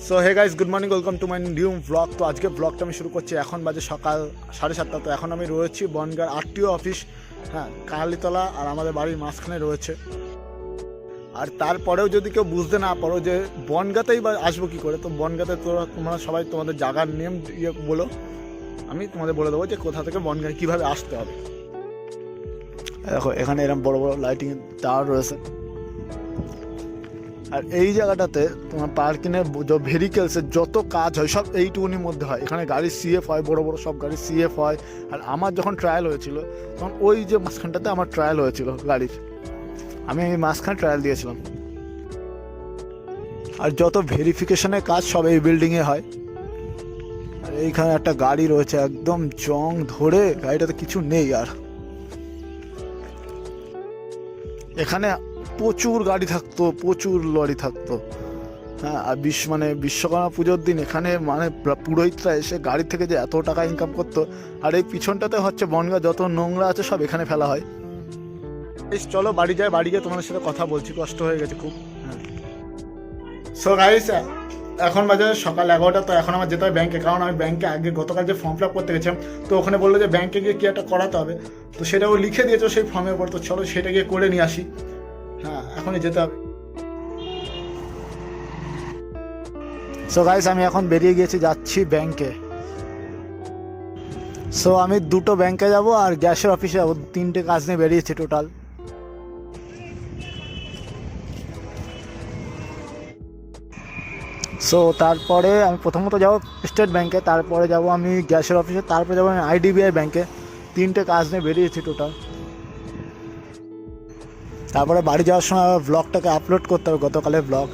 So hey guys, good morning, welcome to my new blog. তো আজকে ব্লগটা আমি শুরু করছি, এখন বাজে সকাল 7:30। তো এখন আমি রয়েছি বনগাঁর আরটিও অফিস, হ্যাঁ, কালীতলা, আর আমাদের বাড়ির মাঝখানে রয়েছে। আর তারপরেও যদি কেউ বুঝতে না পারো যে বনগাঁতেই বা আসবো কী করে, তো বনগাঁতে তোমরা সবাই তোমাদের জায়গার নেম বলো, আমি তোমাদের বলে দেবো যে কোথা থেকে বনগাঁ কীভাবে আসতে হবে। দেখো এখানে এরকম বড় বড় লাইটিং টাওয়ার রয়েছে। আর এই জায়গাটাতে তোমার পার্কিংয়ের ভেহিকেলসের যত কাজ হয় সব এইটুকুনির মধ্যে হয়। এখানে গাড়ি সিএফ হয়, বড় বড় সব গাড়ি সিএফ হয়। আর আমার যখন ট্রায়াল হয়েছিল তখন ওই যে মাঝখানটাতে আমার ট্রায়াল হয়েছিল গাড়ির, আমি এই মাঝখানে ট্রায়াল দিয়েছিলাম। আর যত ভেরিফিকেশনের কাজ সব এই বিল্ডিংয়ে হয়। আর এইখানে একটা গাড়ি রয়েছে একদম জং ধরে, গাড়িটাতে কিছু নেই। আর এখানে প্রচুর গাড়ি থাকতো, প্রচুর লরি থাকতো, হ্যাঁ। আর বিশ্বকর্মা পুজোর দিন এখানে পুরোহিতরা এসে গাড়ি থেকে যে এত টাকা ইনকাম করতো। আর এই পিছনটাতে হচ্ছে বনগাঁ, যত নোংরা আছে সব এখানে ফেলা হয়। চলো বাড়ি যাই, বাড়ি গিয়ে তোমাদের সাথে কথা বলছি, কষ্ট হয়ে গেছে খুব। হ্যাঁ, সো গাইস, এখন বাজে সকাল 11টা। তো এখন আমার যেতে হবে ব্যাংকে, কারণ আমি ব্যাংকে আগে গতকাল যে ফর্ম ফিল আপ করতে গেছিলাম, তো ওখানে বললো যে ব্যাংকে গিয়ে কি একটা করাতে হবে। তো সেটাও লিখে দিয়েছো সেই ফর্মের উপর, তো চলো সেটা গিয়ে করে নিয়ে আসি। হ্যাঁ, এখনই যেতে হবে। সো গাইস, আমি এখন বেরিয়ে গিয়েছি, যাচ্ছি ব্যাংকে। সো আমি দুটো ব্যাংকে যাব আর গ্যাসের অফিসে যাবো, 3টে কাজ নিয়ে বেরিয়েছি টোটাল। সো তারপরে আমি প্রথমত যাব স্টেট ব্যাংকে, তারপরে যাব আমি গ্যাসের অফিসে, তারপরে যাবো আমি আইডিবিআই ব্যাংকে। 3টে কাজ নিয়ে বেরিয়েছি টোটাল। তারপরে বাড়ি যাওয়ার সময় ব্লগটাকে আপলোড করতে হবে, গতকালের ব্লগ।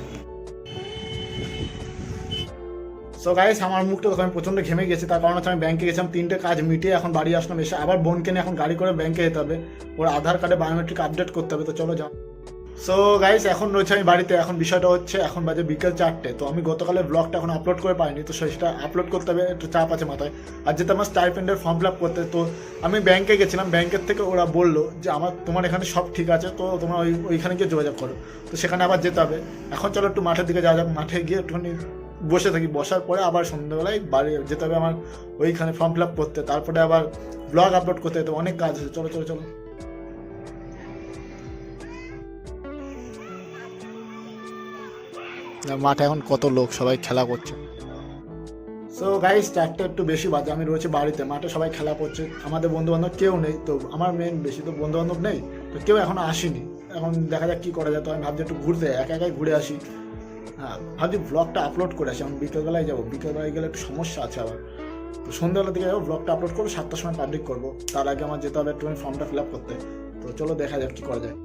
সো গাইস, আমার মুখটা তখন প্রচণ্ড ঘেমে গেছে, তার কারণ হচ্ছে আমি ব্যাংকে গেছিলাম, 3টে কাজ মিটিয়ে এখন বাড়ি আসলাম। এসে আবার বোনকে নিয়ে এখন গাড়ি করে ব্যাংকে যেতে হবে, ওর আধার কার্ডে বায়োমেট্রিক আপডেট করতে হবে। তো চলো যাও। সো গাইস, এখন রয়েছে আমি বাড়িতে। এখন বিষয়টা হচ্ছে এখন বাজে বিকেল 4টে। তো আমি গতকালের ব্লগটা এখন আপলোড করে পাইনি, তো সেটা আপলোড করতে হবে, একটু চাপ আছে মাথায়। আর যেতে আমার স্টাইপেন্ডের ফর্ম ফিল আপ করতে, তো আমি ব্যাংকে গেছিলাম। ব্যাংকের থেকে ওরা বললো যে তোমার এখানে সব ঠিক আছে, তো তোমরা ওইখানে গিয়ে যোগাযোগ করো। তো সেখানে আবার যেতে হবে। এখন চলো একটু মাঠের দিকে যাওয়া যাক, মাঠে গিয়ে একটুখানি বসে থাকি, বসার পরে আবার সন্ধ্যাবেলায় বাড়ি যেতে হবে আমার ওইখানে ফর্ম ফিল আপ করতে, তারপরে আবার ব্লগ আপলোড করতে যেতে, অনেক কাজ আছে। চলো চলো চলো। মাঠে এখন কত লোক, সবাই খেলা করছে। সো গাইস, 4টে একটু বেশি বাজে, আমি রয়েছে বাড়িতে। মাঠে সবাই খেলা করছে, আমাদের বন্ধু বান্ধব কেউ নেই। তো আমার মেন বেশি তো বন্ধু বান্ধব নেই, তো কেউ এখনো আসেনি। এখন দেখা যাক কী করা যায়। তো আমি ভাবছি একটু ঘুরতে, একা একাই ঘুরে আসি। হ্যাঁ, ভাবছি ব্লগটা আপলোড করে আসি। আমি বিকেলবেলায় যাবো, বিকেলবেলায় গেলে একটু সমস্যা আছে আবার। তো সন্ধ্যাবেলা দিকে যাবো, ব্লগটা আপলোড করবো, 7টার সময় পাবলিক করবো। তার আগে আমার যেতে হবে একটুখানি ফর্মটা ফিল আপ করতে। তো চলো দেখা যাক কী করা যায়।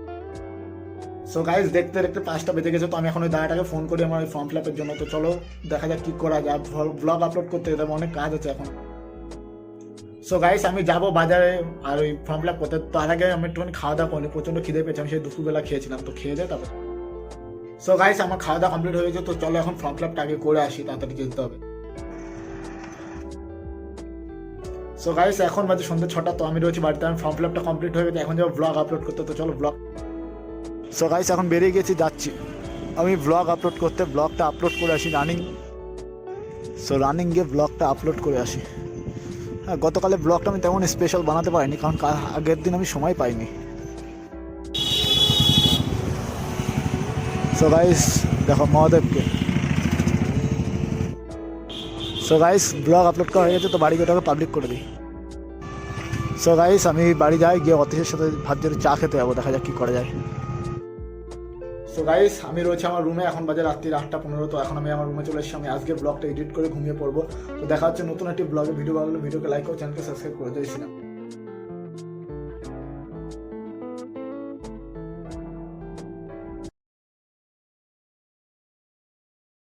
সো গাইস, দেখতে দেখতে 5টা বেজে গেছে। তো আমি এখন ওই দাদাটাকে ফোন করি আমার ওই ফর্ম ফিল আপের জন্য। তো চলো দেখা যাক কী করা যায়। ব্লগ আপলোড করতে যেতে হবে, অনেক কাজ আছে এখন। সো গাইস, আমি যাবো বাজারে আর ওই ফর্ম ফিল আপ করতে। তার আগে আমি একটুখানি খাওয়া দাওয়া করিনি, প্রচণ্ড খিদে পেয়েছি। আমি সেই দুপুরবেলা খেয়েছিলাম, তো খেয়ে দেয় তারপর। সো গাইস, আমার খাওয়া দাওয়া কমপ্লিট হয়ে গেছে। তো চলো এখন ফর্ম ফিল আপটা আগে করে আসি, তাড়াতাড়ি যেতে হবে। সো গাইস, এখন বাজে সন্ধ্যে 6টা। তো আমি রয়েছি বাড়িতে, আমি ফর্ম ফিল আপটা কমপ্লিট হয়ে গেছে। এখন যাবো ব্লগ আপলোড করতে। তো চলো ব্লগ। সো গাইস, এখন বেরিয়ে গেছি, যাচ্ছি আমি ব্লগ আপলোড করতে। ব্লগটা আপলোড করে আসি রানিং। সো রানিং গিয়ে ব্লগটা আপলোড করে আসি। হ্যাঁ, গতকালের ব্লগটা আমি তেমন স্পেশাল বানাতে পারিনি, কারণ আগের দিন আমি সময় পাইনি। সো গাইস, দেখো মহাদেবকে। সো গাইস, ব্লগ আপলোড করা হয়ে গেছে, তো বাড়ি ওটাকে পাবলিক করে দিই। সো গাইস, আমি বাড়ি যাই, গিয়ে অতীশের সাথে ভাবছি চা খেতে যাবো, দেখা যাক কী করা যায়। সো গাইস, আমি রয়েছে আমার রুমে, এখন বাজে রাত্রি 8টা 15। তো এখন আমি আমার রুমে চলে এসেছি। আমি আজকে ব্লগটা এডিট করে ঘুমিয়ে পড়বো। তো দেখা হচ্ছে নতুন একটি ব্লগে। ভিডিও ভালো লাগলে ভিডিওকে লাইক করো, চ্যানেলকে সাবস্ক্রাইব করে দিয়েছিলাম।